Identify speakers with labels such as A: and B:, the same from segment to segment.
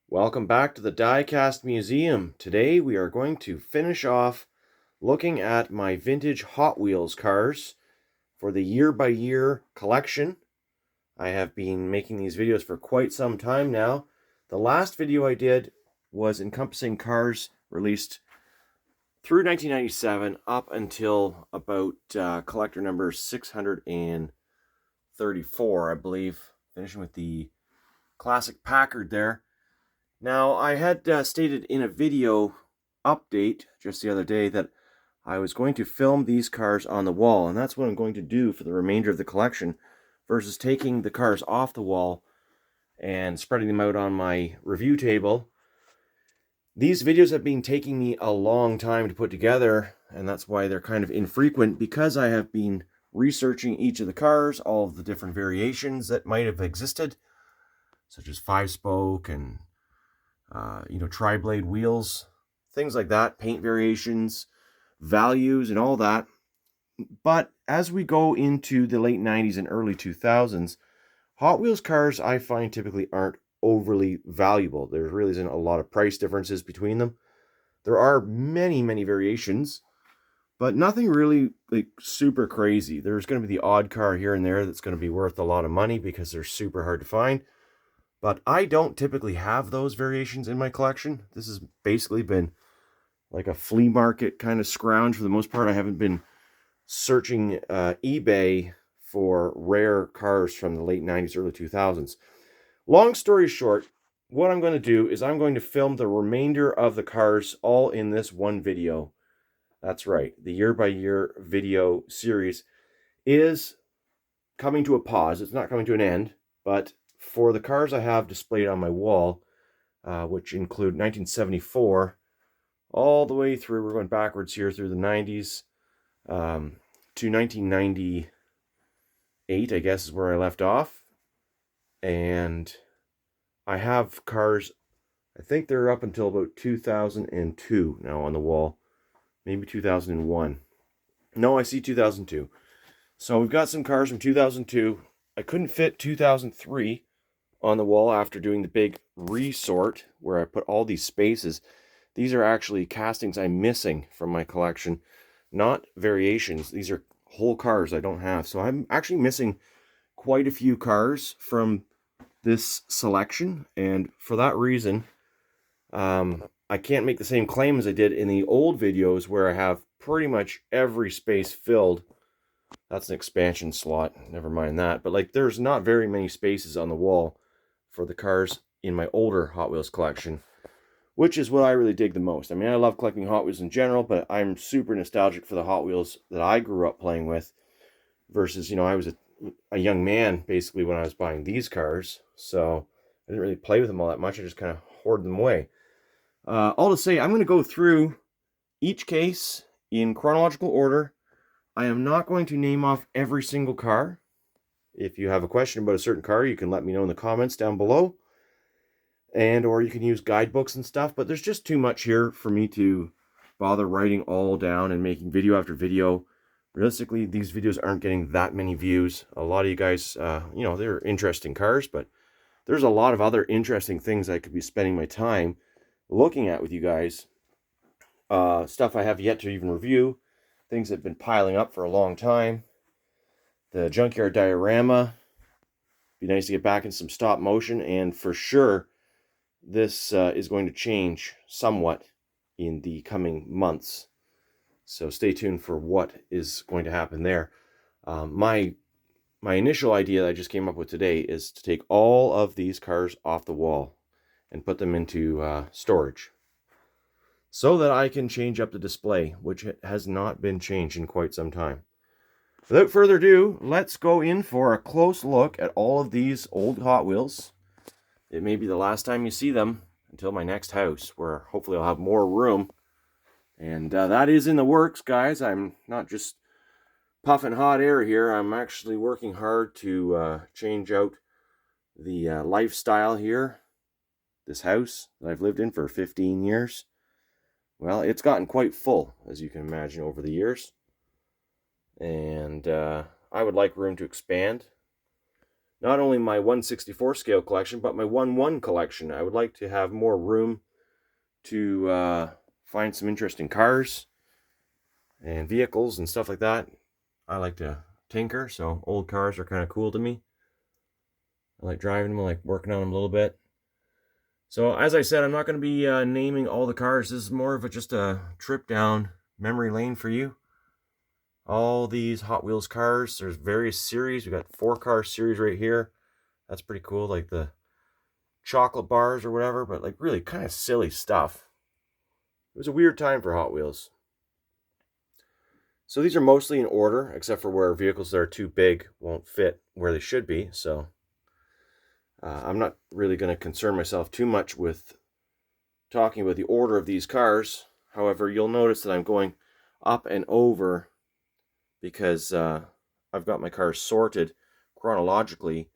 A: Welcome back to the Diecast Museum. Today we are going to finish off looking at my vintage Hot Wheels cars for the year-by-year collection. I have been making these videos for quite some time now. The last video I did was encompassing cars released through 1997 up until about collector number 634, I believe, finishing with the classic Packard there. Now, I had stated in a video update just the other day that I was going to film these cars on the wall, and that's what I'm going to do for the remainder of the collection, versus taking the cars off the wall and spreading them out on my review table. These videos have been taking me a long time to put together, and that's why they're kind of infrequent, because I have been researching each of the cars, all of the different variations that might have existed, such as 5-spoke and tri-blade wheels, things like that, paint variations, values, and all that. But as we go into the late 90s and early 2000s, Hot Wheels cars I find typically aren't overly valuable. There really isn't a lot of price differences between them. There are many, many variations, but nothing really like super crazy. There's going to be the odd car here and there that's going to be worth a lot of money because they're super hard to find. But I don't typically have those variations in my collection. This has basically been like a flea market kind of scrounge for the most part. I haven't been searching eBay for rare cars from the late 90s, early 2000s. Long story short, what I'm going to do is I'm going to film the remainder of the cars all in this one video. That's right, the year-by-year video series is coming to a pause. It's not coming to an end, but for the cars I have displayed on my wall, which include 1974, all the way through, we're going backwards here through the 90s, to 1998, I guess is where I left off. And I have cars, I think they're up until about 2002 now on the wall. Maybe 2001. No, I see 2002. So we've got some cars from 2002. I couldn't fit 2003 on the wall after doing the big resort where I put all these spaces. These are actually castings I'm missing from my collection, not variations. These are whole cars I don't have. So I'm actually missing quite a few cars from this selection, and for that reason, I can't make the same claim as I did in the old videos where I have pretty much every space filled. That's an expansion slot, never mind that. But like, there's not very many spaces on the wall for the cars in my older Hot Wheels collection, which is what I really dig the most. I mean, I love collecting Hot Wheels in general, but I'm super nostalgic for the Hot Wheels that I grew up playing with versus, I was a young man basically when I was buying these cars, so I didn't really play with them all that much. I just kind of hoarded them away. All to say, I'm going to go through each case in chronological order. I am not going to name off every single car. If you have a question about a certain car, you can let me know in the comments down below. Or you can use guidebooks and stuff, but there's just too much here for me to bother writing all down and making video after video. Realistically, these videos aren't getting that many views. A lot of you guys, they're interesting cars, but there's a lot of other interesting things I could be spending my time looking at with you guys. Stuff I have yet to even review. Things that have been piling up for a long time. The junkyard diorama. Be nice to get back in some stop motion, and for sure, this is going to change somewhat in the coming months. So stay tuned for what is going to happen there. My initial idea that I just came up with today is to take all of these cars off the wall and put them into storage so that I can change up the display, which has not been changed in quite some time. Without further ado, let's go in for a close look at all of these old Hot Wheels. It may be the last time you see them until my next house, where hopefully I'll have more room. And that is in the works, guys. I'm not just puffing hot air here. I'm actually working hard to change out the lifestyle here. This house that I've lived in for 15 years. Well, it's gotten quite full, as you can imagine, over the years. And I would like room to expand. not only my 1/64 scale collection, but my 1/1 collection. I would like to have more room to find some interesting cars and vehicles and stuff like that. I like to tinker, so old cars are kind of cool to me. I like driving them, I like working on them a little bit. So as I said, I'm not going to be naming all the cars. This is more of just a trip down memory lane for you. All these Hot Wheels cars, there's various series. We got 4-car series right here. That's pretty cool, like the chocolate bars or whatever, but like really kind of silly stuff. It was a weird time for Hot Wheels. So these are mostly in order, except for where vehicles that are too big won't fit where they should be. So I'm not really going to concern myself too much with talking about the order of these cars. However, you'll notice that I'm going up and over because I've got my cars sorted chronologically,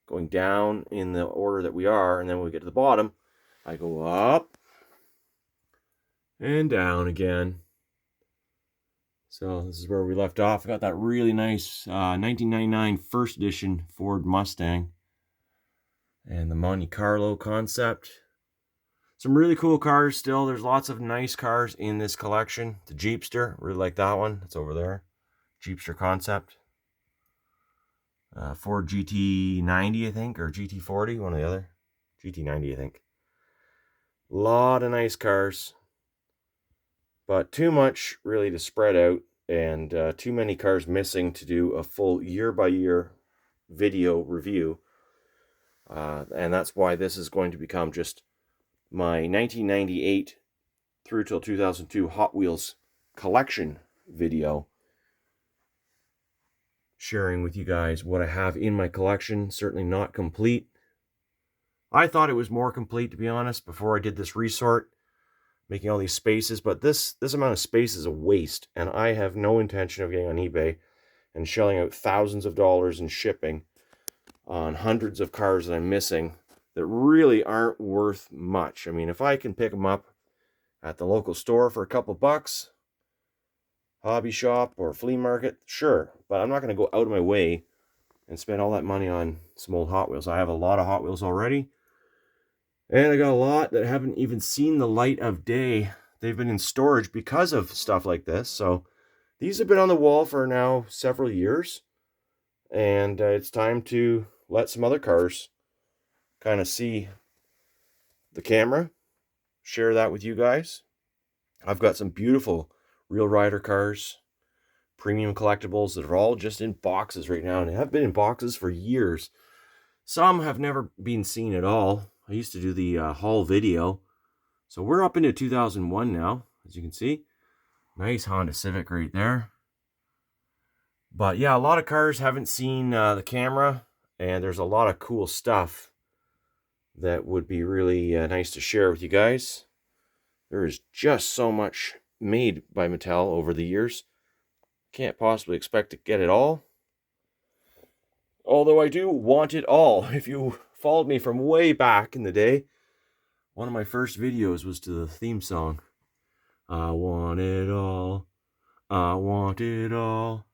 A: going down in the order that we are, and then when we get to the bottom, I go up and down again. So this is where we left off. I got that really nice 1999 first edition Ford Mustang and the Monte Carlo concept. Some really cool cars still. There's lots of nice cars in this collection. The Jeepster, really like that one. It's over there. Jeepster concept. Ford GT90, I think, or GT40, one or the other. GT90, I think. A lot of nice cars, but too much really to spread out, and too many cars missing to do a full year-by-year video review. And that's why this is going to become just my 1998 through till 2002 Hot Wheels collection video, sharing with you guys what I have in my collection. Certainly not complete. I thought it was more complete, to be honest, before I did this resort, making all these spaces, but this amount of space is a waste, and I have no intention of getting on eBay and shelling out thousands of dollars in shipping on hundreds of cars that I'm missing that really aren't worth much. I mean, if I can pick them up at the local store for a couple bucks, hobby shop or flea market, sure, but I'm not going to go out of my way and spend all that money on some old Hot Wheels. I have a lot of Hot Wheels already, and I got a lot that haven't even seen the light of day. They've been in storage because of stuff like this. So these have been on the wall for now several years, and it's time to let some other cars kind of see the camera, share that with you guys. I've got some beautiful Real Rider cars, premium collectibles that are all just in boxes right now, and they have been in boxes for years. Some have never been seen at all. I used to do the haul video. So we're up into 2001 now, as you can see. Nice Honda Civic right there. But yeah, a lot of cars haven't seen the camera, and there's a lot of cool stuff that would be really nice to share with you guys. There is just so much made by Mattel over the years. Can't possibly expect to get it all. Although I do want it all. If you followed me from way back in the day, one of my first videos was to the theme song. I want it all. I want it all.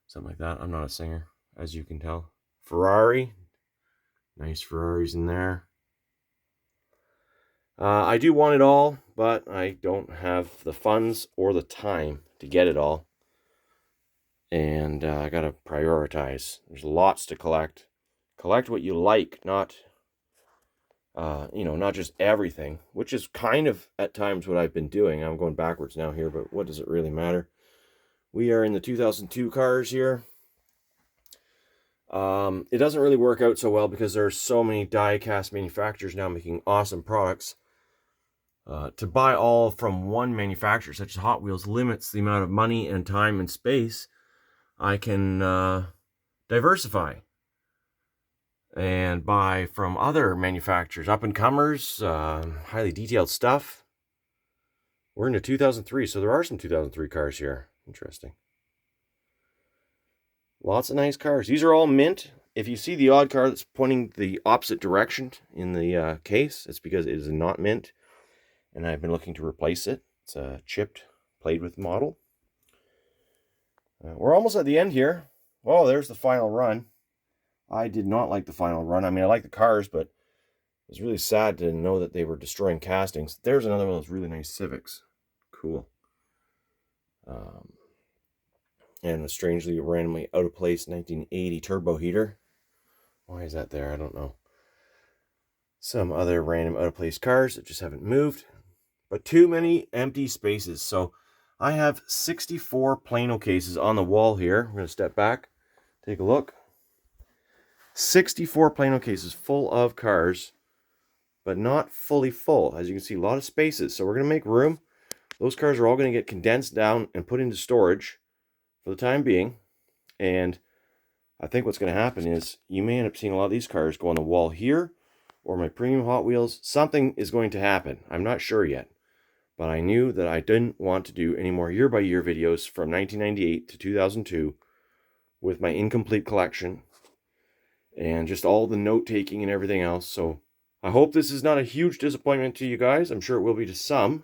A: Something like that. I'm not a singer, as you can tell. Ferrari. Nice Ferraris in there. I do want it all, but I don't have the funds or the time to get it all. And I gotta prioritize. There's lots to collect. Collect what you like, not not just everything, which is kind of at times what I've been doing. I'm going backwards now here, but what does it really matter? We are in the 2002 cars here. It doesn't really work out so well because there's so many die-cast manufacturers now making awesome products. To buy all from one manufacturer, such as Hot Wheels, limits the amount of money and time and space I can diversify and buy from other manufacturers, up-and-comers, highly detailed stuff. We're into 2003, so there are some 2003 cars here. Interesting. Lots of nice cars. These are all mint. If you see the odd car that's pointing the opposite direction in the case, it's because it is not mint, and I've been looking to replace it. It's a chipped, played with model. We're almost at the end here. Oh, there's the final run. I did not like the final run. I mean, I like the cars, but it was really sad to know that they were destroying castings. There's another one of those really nice Civics. Cool. And a strangely, randomly out of place 1980 turbo heater. Why is that there? I don't know. Some other random out of place cars that just haven't moved. But too many empty spaces. So I have 64 Plano cases on the wall here. I'm going to step back, take a look. 64 Plano cases full of cars, but not fully full. As you can see, a lot of spaces. So we're going to make room. Those cars are all going to get condensed down and put into storage for the time being. And I think what's going to happen is you may end up seeing a lot of these cars go on the wall here, or my premium Hot Wheels. Something is going to happen. I'm not sure yet. But I knew that I didn't want to do any more year-by-year videos from 1998 to 2002 with my incomplete collection and just all the note-taking and everything else. So I hope this is not a huge disappointment to you guys. I'm sure it will be to some.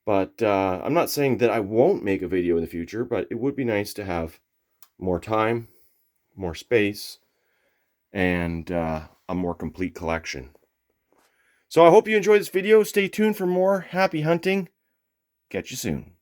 A: But I'm not saying that I won't make a video in the future, but it would be nice to have more time, more space, and a more complete collection. So I hope you enjoyed this video. Stay tuned for more. Happy hunting. Catch you soon.